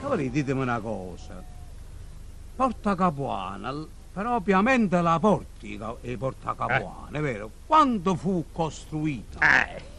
Cavoli, ditemi una cosa. Porta Capuana, però ovviamente la porti e Porta Capuana, è vero? Quando fu costruita?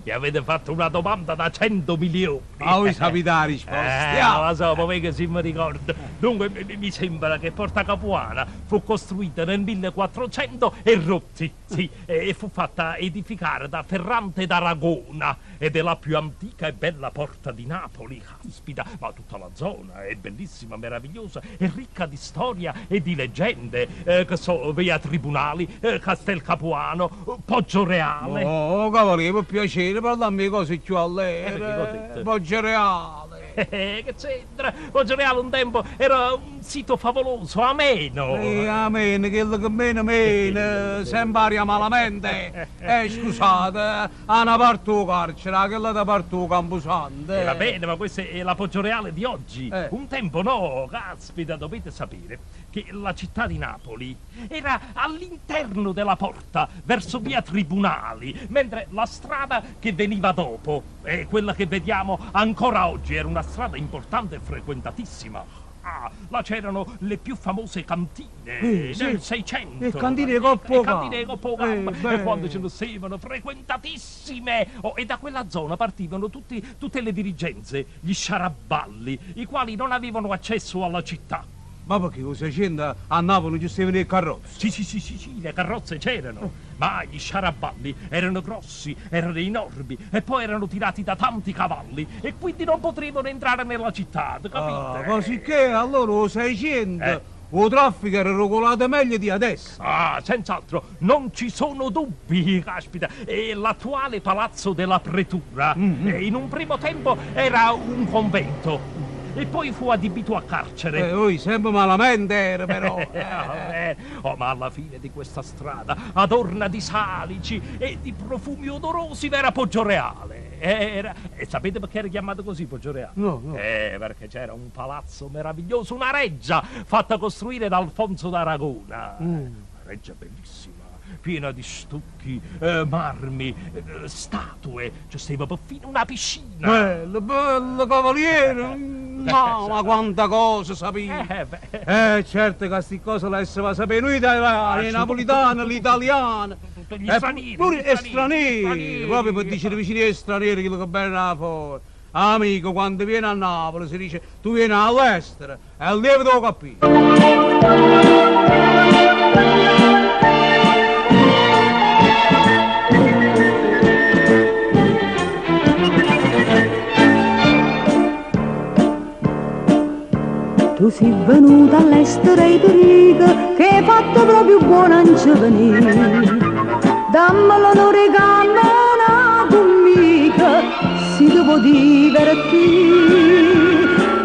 Mi avete fatto una domanda da 100 milioni. Ma voi sapete la risposta? Non la so, ma che si mi ricorda. Dunque, mi sembra che Porta Capuana fu costruita nel 1400 e rotti, sì, e fu fatta edificare da Ferrante d'Aragona ed è la più antica e bella porta di Napoli. Caspita, ma tutta la zona è bellissima, meravigliosa, è ricca di storia e di leggende, che so, Via Tribunali, Castel Capuano, Poggio Reale. Oh, cavoli, per piacere, parlammi cose più allegre. Poggio Reale. Che c'entra? Poggio Reale un tempo era un sito favoloso, ameno. Ameno, quello che meno, sempre aria malamente. Scusate, a una parte del carcere, quella da parte del Camposanto. Va bene, ma questa è la Poggio Reale di oggi. Un tempo no, caspita, dovete sapere che la città di Napoli era all'interno della porta, verso Via Tribunali, mentre la strada che veniva dopo, quella che vediamo ancora oggi, era una strada importante e frequentatissima. Là c'erano le più famose cantine del 600. E cantine coppo e quando ce ne sevano frequentatissime. E da quella zona partivano tutte le dirigenze, gli sciaraballi, i quali non avevano accesso alla città. Ma perché cosa c'entra? A Napoli non ci stavano le carrozze? Sì, le carrozze c'erano, ma gli sciaraballi erano grossi, erano enormi e poi erano tirati da tanti cavalli e quindi non potevano entrare nella città, capite? Ma sicché allora lo 600 il traffico era regolato meglio di adesso. Senz'altro, non ci sono dubbi, caspita. E l'attuale palazzo della pretura in un primo tempo era un convento e poi fu adibito a carcere. Voi sempre malamente era però. Ma alla fine di questa strada, adorna di salici e di profumi odorosi, era Poggio Reale. E sapete perché era chiamato così Poggio Reale? No. Perché c'era un palazzo meraviglioso, una reggia fatta costruire da Alfonso d'Aragona. Una reggia bellissima, piena di stucchi, marmi, statue, c'è stava perfino una piscina. Bello, cavaliere! Ma quanta cosa sapevi! Certo che queste cose le va a sapere noi italiani, i napolitani, l'italiano. Gli stranieri. Pure stranieri, proprio per dire vicini ai stranieri quello che bene là fuori. Amico, quando vieni a Napoli si dice tu vieni all'estero e il lievito lo capì. Tu sei venuta all'estero e ti dico che hai fatto proprio buono anche venire. Dammelo l'onore che non conmigo, si ti può divertire.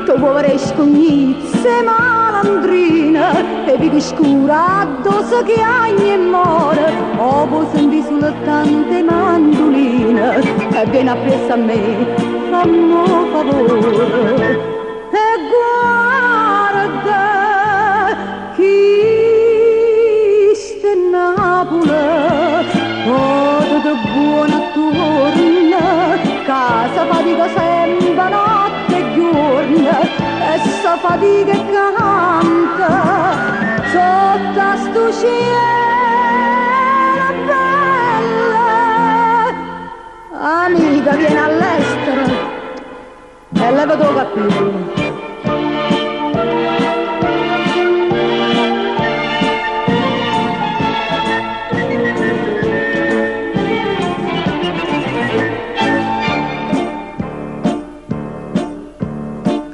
Tu povera scognizze malandrina, e vivi scura addosso che agni e muore. O puoi sentire sulle tante mandoline, e vieni appresso a me, fammi un favore. E guarda chi sta in Napoli, tutto buono attorno, casa fatica sempre notte e giorno, e sa fatica e canta sotto a sto cielo bello. Amica, vieni all'estero e levati il cappello.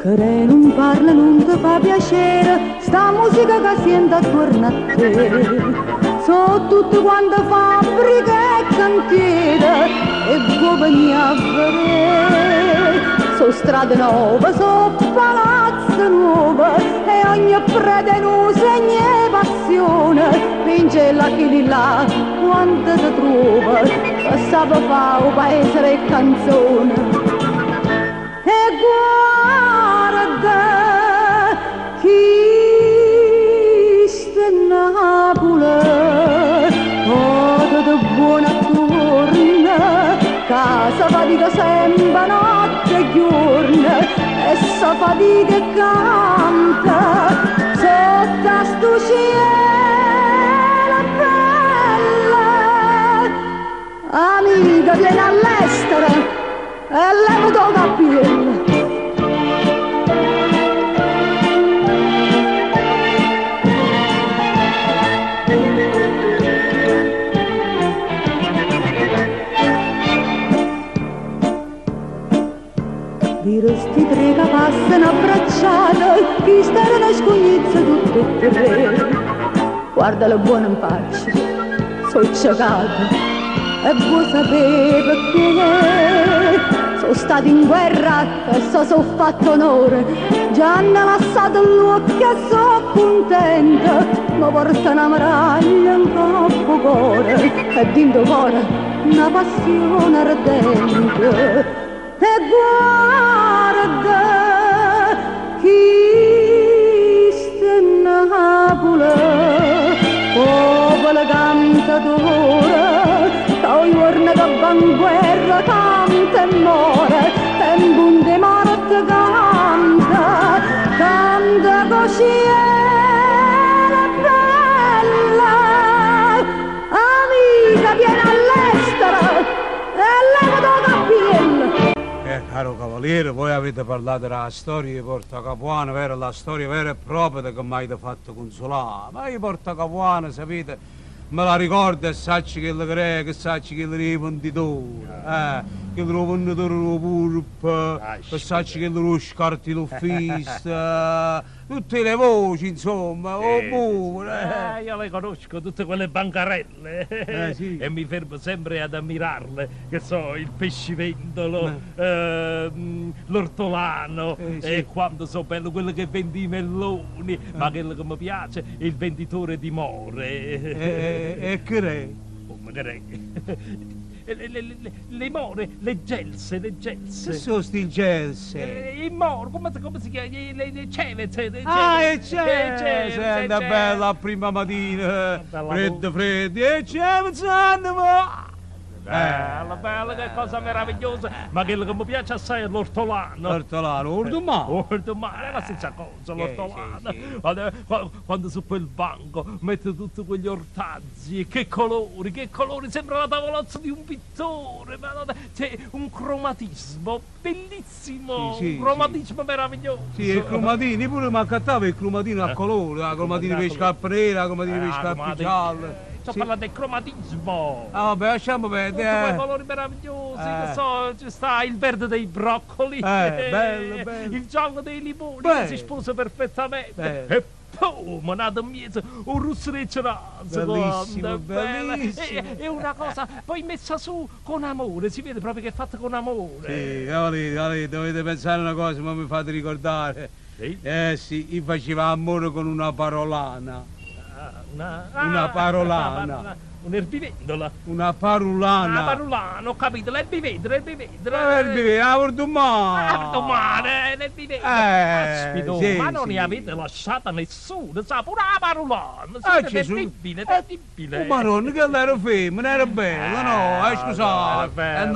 Che non parla, non ti fa piacere, sta musica che sento attorno a te. So tutte quante fabbriche e cantiere e vuoi venire a vedere. So strade nuove, so palazzi nuovi e ogni prete non segna passione. Vince la chi di là, quanto ti trova, che sa fa un paese e canzone. E guarda chi sta in Napoli, tutto buono attorno, casa fatica sempre notte e giorno, e vita e canta sotto a sto cielo bella. Amica vieni all'estero e levo tuo cappello. Sti tre che passano abbracciate, chi stanno scognizze tutte e tre. Guardalo buono in pace, sono ciacato e vuoi sapere perché. Sono stato in guerra e sono fatto onore, già hanno lasciato l'occhio e sono contenta. Mi porta una medaglia in troppo cuore e dentro cuore una passione ardente. E guarda chi sta in Napoli, popolo cantatore, che ogni giorno che va in guerra canta e muore, e in punta di morte canta, canta così è bella. Amica vieni all'estero e leva tuo cappello. Caro cavaliere, voi avete parlato della storia di Porta Capuana, vero? La storia vera e propria che mi avete fatto consolare. Ma io Porta Capuana, sapete, me la ricordo e sacci che le greche, sacci che le rivenditori, che le venditori lo purp, che sacci che le scarti l'ufficio, tutte le voci, insomma, oppure. Io le conosco, tutte quelle bancarelle, sì. E mi fermo sempre ad ammirarle, che so, il pescivendolo, l'ortolano, sì. e quando so bello quello che vende i melloni, ma quello che mi piace, il venditore di more. E che re? Come che re? Le more, le gelse. Che sono sti gelse? I more, come si chiama? Le ceveze. E c'è! Senta bella la prima mattina, freddo, e ceveze andiamo! Bella, che cosa meravigliosa! Ma quello che mi piace assai è l'ortolano. L'ortolano, ordomano? Ordomano, è la stessa cosa, l'ortolano. Sì. Quando su quel banco mette tutti quegli ortaggi, che colori, sembra la tavolozza di un pittore, c'è un cromatismo bellissimo, Sì, un cromatismo meraviglioso. Sì, i cromatini, pure mi accattava il cromatino a colore, la cromatino di scarpe nere, la cromatino di scarpe gialle. Sto parlando del cromatismo. Vabbè, lasciamo perdere. Tutti quei colori meravigliosi, che so, ci sta il verde dei broccoli, bello. il giallo dei limoni, Bello. che si sposa perfettamente. Bello. E poi, manata in mezzo, un russo di ceranza. Bellissimo, bellissimo. È una cosa poi messa su con amore, si vede proprio che è fatta con amore. Sì, cavaliere, dovete pensare una cosa, ma mi fate ricordare. Sì? Sì, io facevo amore con una parolana. Una parolana. Un'erbivendola. Una parolana. Una parolana, ho capito, l'erbivendola. Domani. L'erbivendola. Sì, Ma non sì. ne avete lasciata nessuno, sa, pure la parolana. Terribile. Ma non, che l'era femmina, era bella, no? Scusate.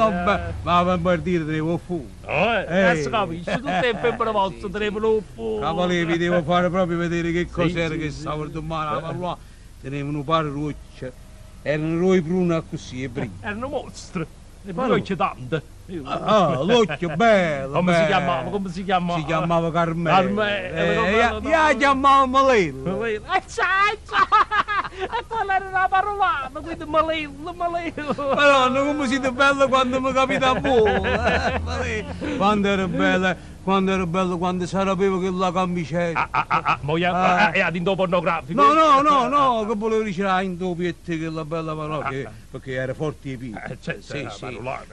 Ma per dire, devo fu. Adesso capisci, tutte le femmine vostre tenevano fuori. Cavaliere, vi devo fare proprio vedere che cos'era che stava domani. La parolana. Tenevano un par rocce. Erano roi bruni così, e bruni. Erano mostri. E poi c'è tante. L'occhio bello. Come si chiamava? Si chiamava Carmelo. Carmelo. Io chiamavo Malello. E quella era una parolana, quindi Malello. Madonna, come siete bella quando mi capita a voi. Quando era bella, quando sapevo che la camicetta. È ad indo pornografico. No, che volevo dire a indopiette che la bella parola, perché era forte di più. Sì.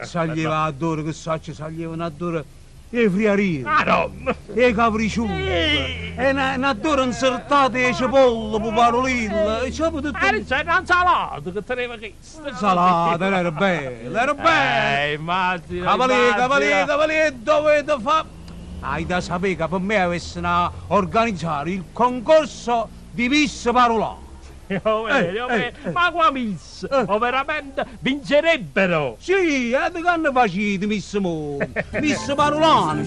Saglieva addoor, che sacci saglievano addoor e friarine. Madonna. E capricciulle. E addoor insertate le cipolle, puparolille. E c'è tutto. C'è una salata che teneva chiesto. Salata, era bella. Immagino. Cavaliere, dovete fare. Hai da sapere che per me avessero organizzare il concorso di Miss Parolana. Ma qua Miss, veramente vincerebbero. Sì, che hanno facito Miss Parolana?